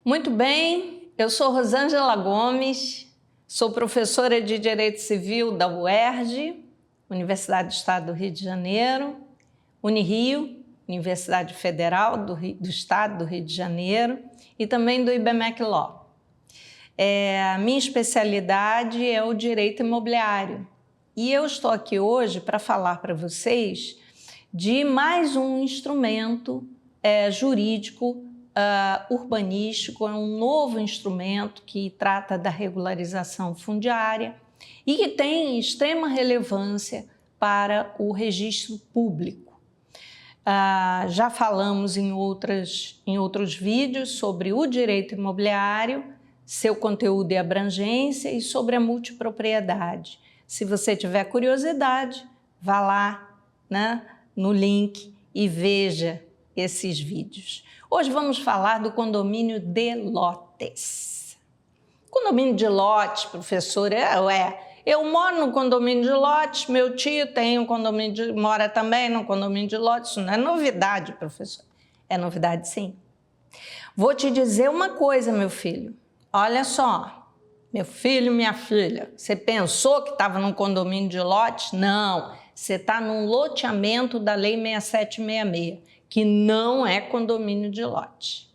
Muito bem, eu sou Rosângela Gomes, sou professora de Direito Civil da UERJ, Universidade do Estado do Rio de Janeiro, Unirio, Universidade Federal do Estado do Rio de Janeiro e também do IBMEC Law. A minha especialidade é o direito imobiliário e eu estou aqui hoje para falar para vocês de mais um instrumento jurídico urbanístico. É um novo instrumento que trata da regularização fundiária e que tem extrema relevância para o registro público. Já falamos em outros vídeos sobre o direito imobiliário, seu conteúdo e abrangência e sobre a multipropriedade. Se você tiver curiosidade, vá lá, né, no link e veja esses vídeos. Hoje vamos falar do condomínio de lotes. Condomínio de lotes, professor, eu moro no condomínio de lotes, meu tio tem um condomínio mora também no condomínio de lotes. Isso não é novidade, professor. É novidade, sim. Vou te dizer uma coisa, meu filho. Olha só, meu filho, minha filha, você pensou que estava num condomínio de lotes? Não, você está num loteamento da Lei 6766. Que não é condomínio de lote.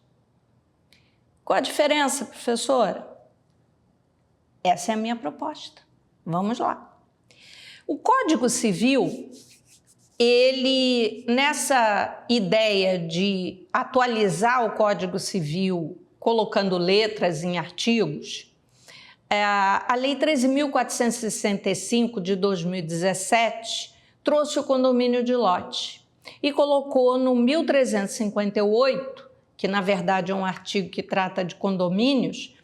Qual a diferença, professora? Essa é a minha proposta. Vamos lá. O Código Civil, ele, nessa ideia de atualizar o Código Civil, colocando letras em artigos, a Lei 13.465 de 2017 trouxe o condomínio de lote e colocou no 1358, que na verdade é um artigo que trata de condomínios,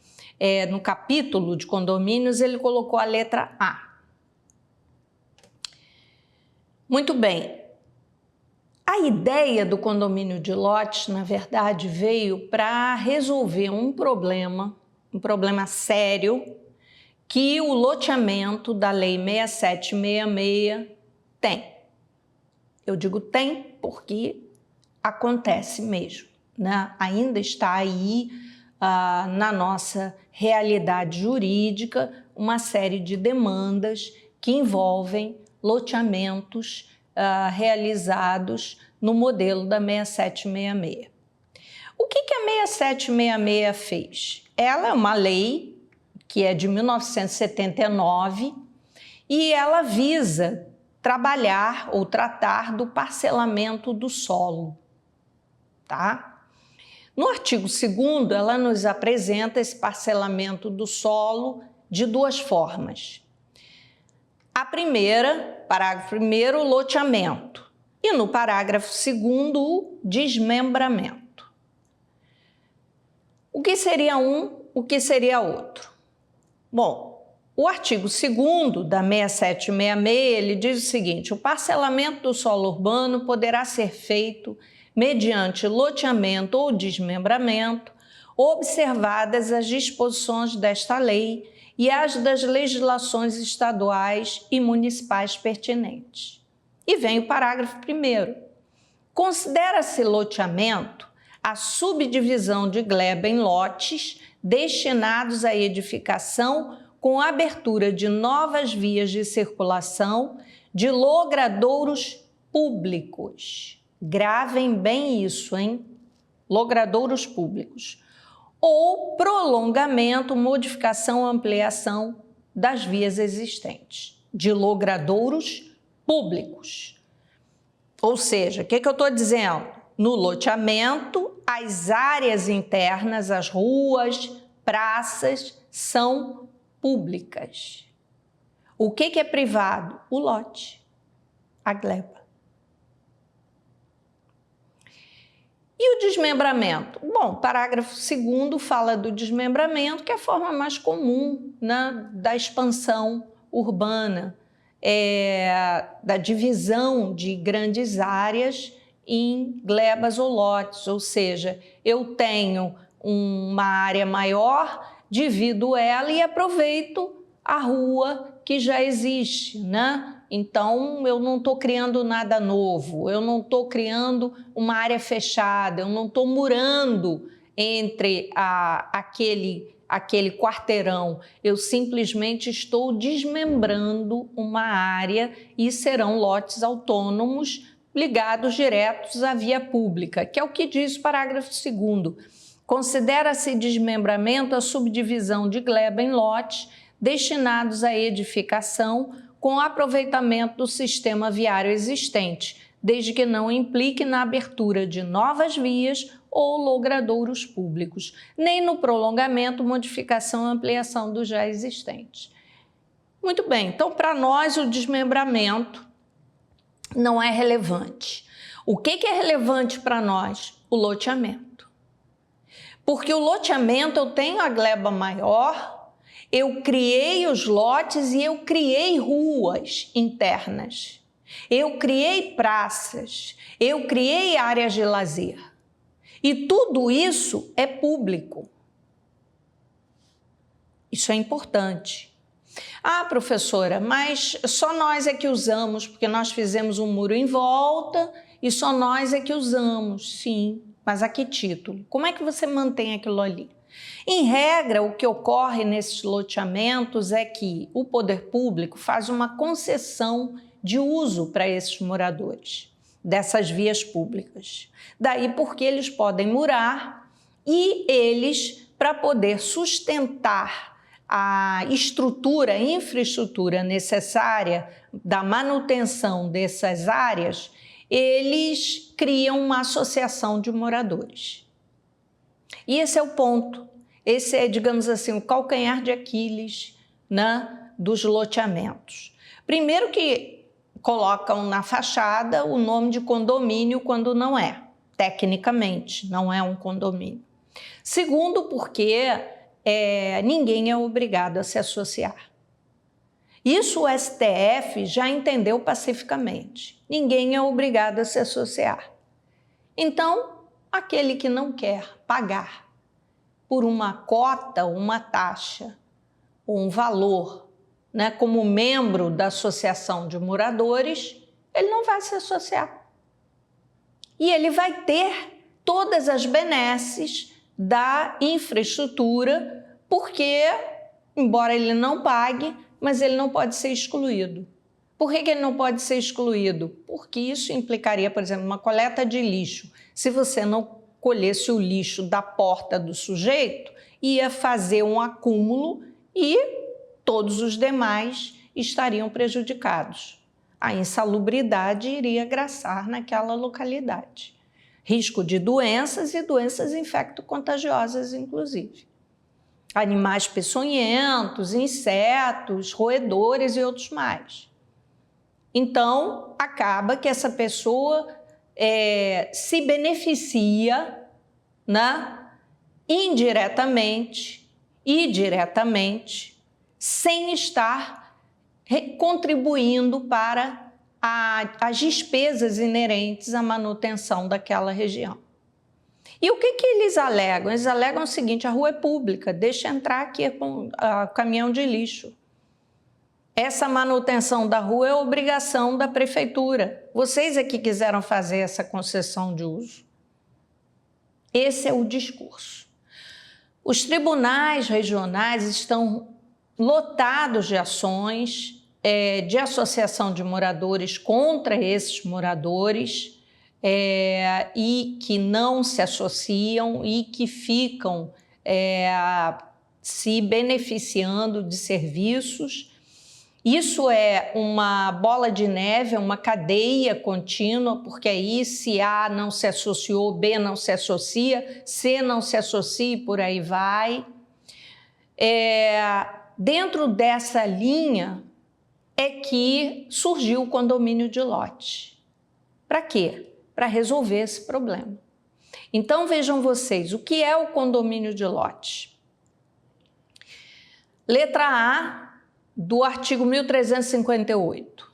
no capítulo de condomínios ele colocou a letra A. Muito bem, a ideia do condomínio de lotes, na verdade, veio para resolver um problema sério que o loteamento da Lei 6766 tem. Eu digo tem porque acontece mesmo, né? Ainda está aí na nossa realidade jurídica uma série de demandas que envolvem loteamentos realizados no modelo da 6766. O que a 6766 fez? Ela é uma lei que é de 1979 e ela visa trabalhar ou tratar do parcelamento do solo, tá? No artigo 2º, ela nos apresenta esse parcelamento do solo de duas formas. A primeira, parágrafo 1º, loteamento, e no parágrafo 2º, o desmembramento. O que seria um, o que seria outro? Bom, o artigo 2º da 6766, ele diz o seguinte: o parcelamento do solo urbano poderá ser feito mediante loteamento ou desmembramento, observadas as disposições desta lei e as das legislações estaduais e municipais pertinentes. E vem o parágrafo 1º. Considera-se loteamento a subdivisão de gleba em lotes destinados à edificação com a abertura de novas vias de circulação de logradouros públicos. Gravem bem isso, hein? Logradouros públicos. Ou prolongamento, modificação, ampliação das vias existentes, de logradouros públicos. Ou seja, o que eu estou dizendo? No loteamento, as áreas internas, as ruas, praças, são públicas. O que é privado? O lote, a gleba. E o desmembramento? Bom, parágrafo 2º fala do desmembramento, que é a forma mais comum, né, da expansão urbana, da divisão de grandes áreas em glebas ou lotes, ou seja, eu tenho uma área maior, divido ela e aproveito a rua que já existe, né? Então, eu não estou criando nada novo, eu não estou criando uma área fechada, eu não estou murando entre aquele quarteirão, eu simplesmente estou desmembrando uma área e serão lotes autônomos ligados diretos à via pública, que é o que diz o parágrafo 2º. Considera-se desmembramento a subdivisão de gleba em lotes destinados à edificação com aproveitamento do sistema viário existente, desde que não implique na abertura de novas vias ou logradouros públicos, nem no prolongamento, modificação ou ampliação dos já existentes. Muito bem, então para nós o desmembramento não é relevante. O que é relevante para nós? O loteamento. Porque o loteamento eu tenho a gleba maior, eu criei os lotes e eu criei ruas internas, eu criei praças, eu criei áreas de lazer. E tudo isso é público. Isso é importante. Ah, professora, mas só nós é que usamos, porque nós fizemos um muro em volta e só nós é que usamos. Sim, mas a que título? Como é que você mantém aquilo ali? Em regra, o que ocorre nesses loteamentos é que o poder público faz uma concessão de uso para esses moradores dessas vias públicas. Daí porque eles podem murar e eles, para poder sustentar a estrutura, a infraestrutura necessária da manutenção dessas áreas, eles criam uma associação de moradores. E esse é o ponto, esse é, digamos assim, o calcanhar de Aquiles, né, dos loteamentos. Primeiro que colocam na fachada o nome de condomínio quando não é, tecnicamente, não é um condomínio. Segundo, porque ninguém é obrigado a se associar. Isso o STF já entendeu pacificamente. Ninguém é obrigado a se associar. Então, aquele que não quer pagar por uma cota, uma taxa, ou um valor, né, como membro da associação de moradores, ele não vai se associar. E ele vai ter todas as benesses da infraestrutura, porque, embora ele não pague, mas ele não pode ser excluído. Por que ele não pode ser excluído? Porque isso implicaria, por exemplo, uma coleta de lixo. Se você não colhesse o lixo da porta do sujeito, ia fazer um acúmulo e todos os demais estariam prejudicados. A insalubridade iria graçar naquela localidade. Risco de doenças e doenças infecto-contagiosas, inclusive. Animais peçonhentos, insetos, roedores e outros mais. Então, acaba que essa pessoa se beneficia, né, indiretamente e diretamente, sem estar contribuindo para as despesas inerentes à manutenção daquela região. E o que eles alegam? Eles alegam o seguinte: a rua é pública, deixa entrar aqui com caminhão de lixo. Essa manutenção da rua é obrigação da prefeitura. Vocês é que quiseram fazer essa concessão de uso. Esse é o discurso. Os tribunais regionais estão lotados de ações de associação de moradores contra esses moradores e que não se associam e que ficam se beneficiando de serviços. Isso é uma bola de neve, é uma cadeia contínua, porque aí se A não se associou, B não se associa, C não se associa e por aí vai. Dentro dessa linha é que surgiu o condomínio de lote. Para quê? Para resolver esse problema. Então vejam vocês, o que é o condomínio de lote? Letra A do artigo 1358.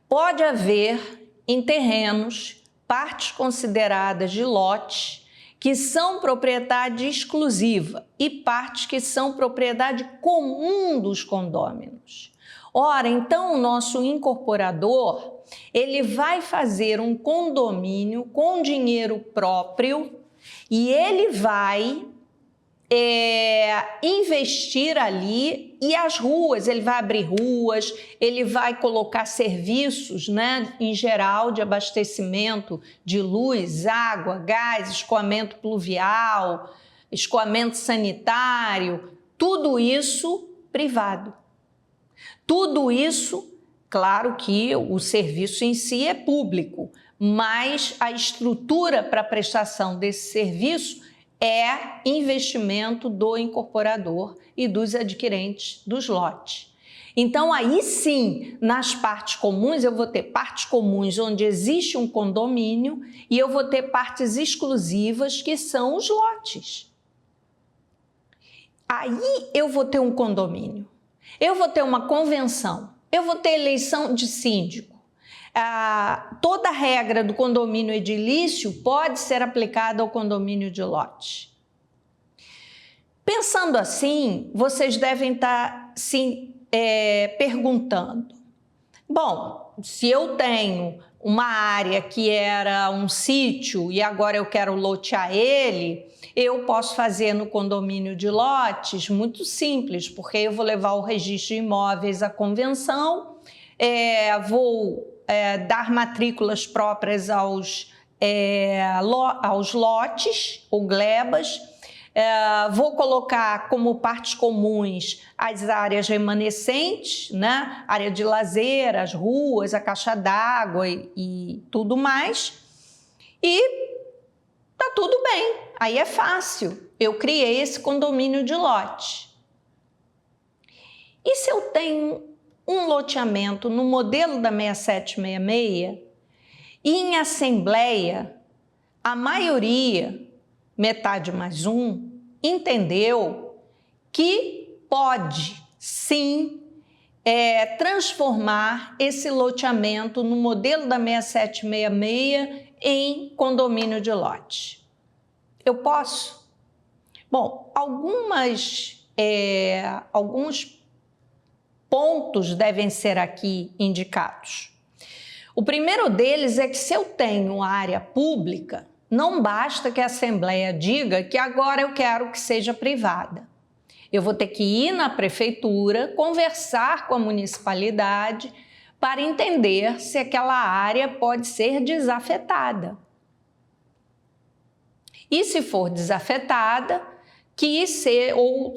Pode haver em terrenos partes consideradas de lote que são propriedade exclusiva e partes que são propriedade comum dos condôminos. Ora, então o nosso incorporador, ele vai fazer um condomínio com dinheiro próprio e ele vai investir ali, e as ruas, ele vai abrir ruas, ele vai colocar serviços, né, em geral de abastecimento de luz, água, gás, escoamento pluvial, escoamento sanitário, tudo isso privado. Tudo isso, claro que o serviço em si é público, mas a estrutura para a prestação desse serviço é investimento do incorporador e dos adquirentes dos lotes. Então, aí sim, nas partes comuns, eu vou ter partes comuns onde existe um condomínio e eu vou ter partes exclusivas que são os lotes. Aí eu vou ter um condomínio, eu vou ter uma convenção, eu vou ter eleição de síndico. Toda a regra do condomínio edilício pode ser aplicada ao condomínio de lote. Pensando assim, vocês devem estar se perguntando: bom, se eu tenho uma área que era um sítio e agora eu quero lotear ele, eu posso fazer no condomínio de lotes muito simples, porque eu vou levar o registro de imóveis à convenção, vou dar matrículas próprias aos lotes ou glebas, vou colocar como partes comuns as áreas remanescentes, né? Área de lazer, as ruas, a caixa d'água e tudo mais, e tá tudo bem, aí é fácil, eu criei esse condomínio de lote. E se eu tenho um loteamento no modelo da 6766 e em assembleia a maioria, metade mais um, entendeu que pode sim transformar esse loteamento no modelo da 6766 em condomínio de lote. Eu posso? Bom, alguns pontos devem ser aqui indicados. O primeiro deles é que se eu tenho área pública, não basta que a Assembleia diga que agora eu quero que seja privada. Eu vou ter que ir na prefeitura, conversar com a municipalidade para entender se aquela área pode ser desafetada. E se for desafetada,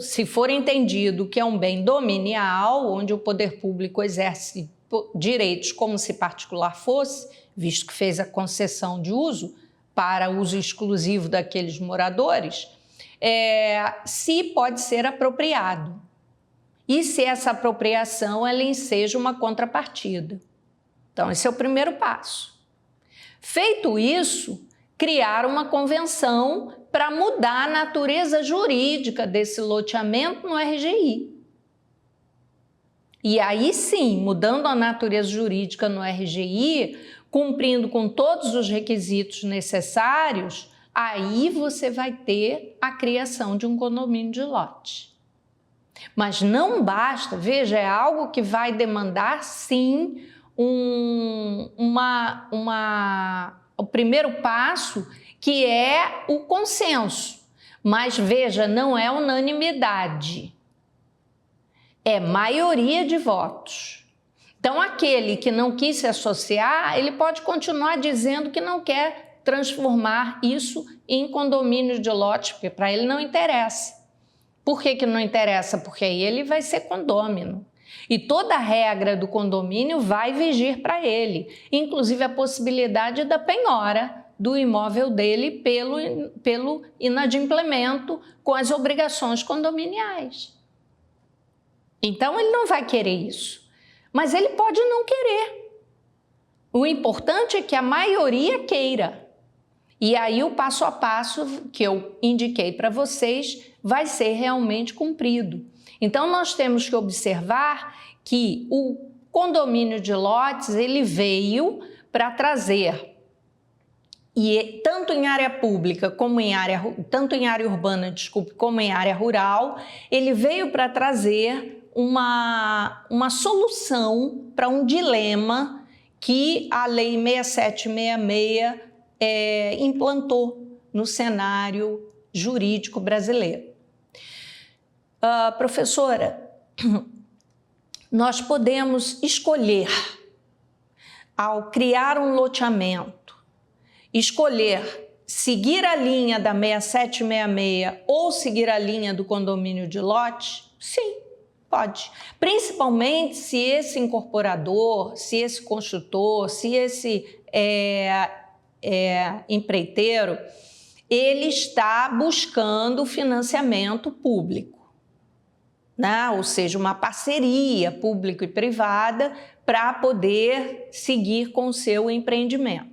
se for entendido que é um bem dominial, onde o poder público exerce direitos como se particular fosse, visto que fez a concessão de uso para uso exclusivo daqueles moradores, se pode ser apropriado. E se essa apropriação ela enseja uma contrapartida. Então, esse é o primeiro passo. Feito isso, criar uma convenção para mudar a natureza jurídica desse loteamento no RGI. E aí sim, mudando a natureza jurídica no RGI, cumprindo com todos os requisitos necessários, aí você vai ter a criação de um condomínio de lote. Mas não basta, veja, é algo que vai demandar sim o primeiro passo, que é o consenso. Mas veja, não é unanimidade, é maioria de votos. Então, aquele que não quis se associar, ele pode continuar dizendo que não quer transformar isso em condomínio de lote, porque para ele não interessa. Por que não interessa? Porque aí ele vai ser condômino. E toda a regra do condomínio vai vigir para ele, inclusive a possibilidade da penhora do imóvel dele pelo inadimplemento com as obrigações condominiais. Então, ele não vai querer isso, mas ele pode não querer. O importante é que a maioria queira. E aí o passo a passo que eu indiquei para vocês vai ser realmente cumprido. Então, nós temos que observar que o condomínio de lotes ele veio para trazer e tanto em área pública como tanto em área urbana, desculpe, como em área rural, ele veio para trazer uma solução para um dilema que a Lei 6766 implantou no cenário jurídico brasileiro. Professora, nós podemos escolher, ao criar um loteamento, escolher seguir a linha da 6766 ou seguir a linha do condomínio de lote? Sim, pode. Principalmente se esse incorporador, se esse construtor, se esse empreiteiro, ele está buscando financiamento público, né? Ou seja, uma parceria público e privada para poder seguir com o seu empreendimento.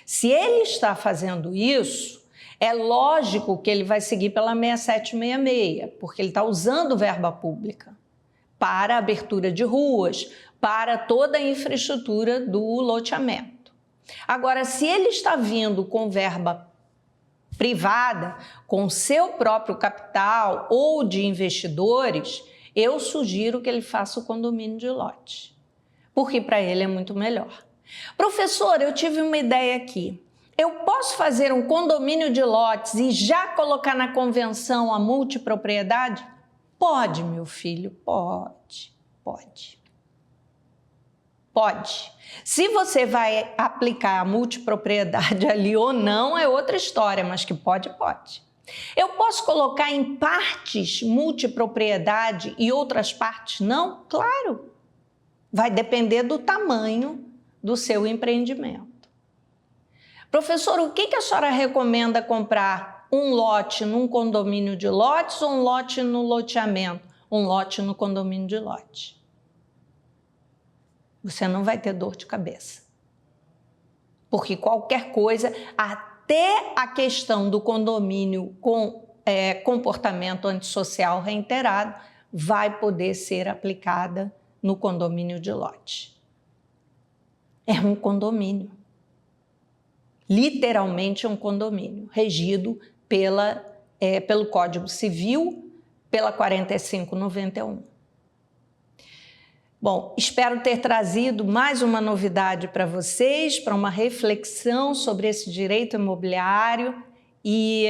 Se ele está fazendo isso, é lógico que ele vai seguir pela 6766, porque ele está usando verba pública para a abertura de ruas, para toda a infraestrutura do loteamento. Agora, se ele está vindo com verba privada, com seu próprio capital ou de investidores, eu sugiro que ele faça o condomínio de lote, porque para ele é muito melhor. Professor, eu tive uma ideia aqui. Eu posso fazer um condomínio de lotes e já colocar na convenção a multipropriedade? Pode, meu filho, pode. Pode. Se você vai aplicar a multipropriedade ali ou não é outra história, mas que pode. Eu posso colocar em partes multipropriedade e outras partes não? Claro. Vai depender do tamanho do seu empreendimento. Professor, o que a senhora recomenda comprar? Um lote num condomínio de lotes ou um lote no loteamento? Um lote no condomínio de lote. Você não vai ter dor de cabeça. Porque qualquer coisa, até a questão do condomínio com comportamento antissocial reiterado, vai poder ser aplicada no condomínio de lote. É um condomínio. Literalmente é um condomínio, regido pelo Código Civil, pela 4591. Bom, espero ter trazido mais uma novidade para vocês, para uma reflexão sobre esse direito imobiliário e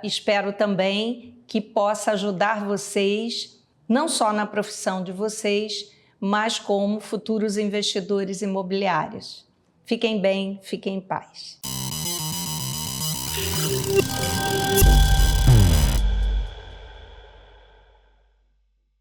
espero também que possa ajudar vocês, não só na profissão de vocês, mas como futuros investidores imobiliários. Fiquem bem, fiquem em paz.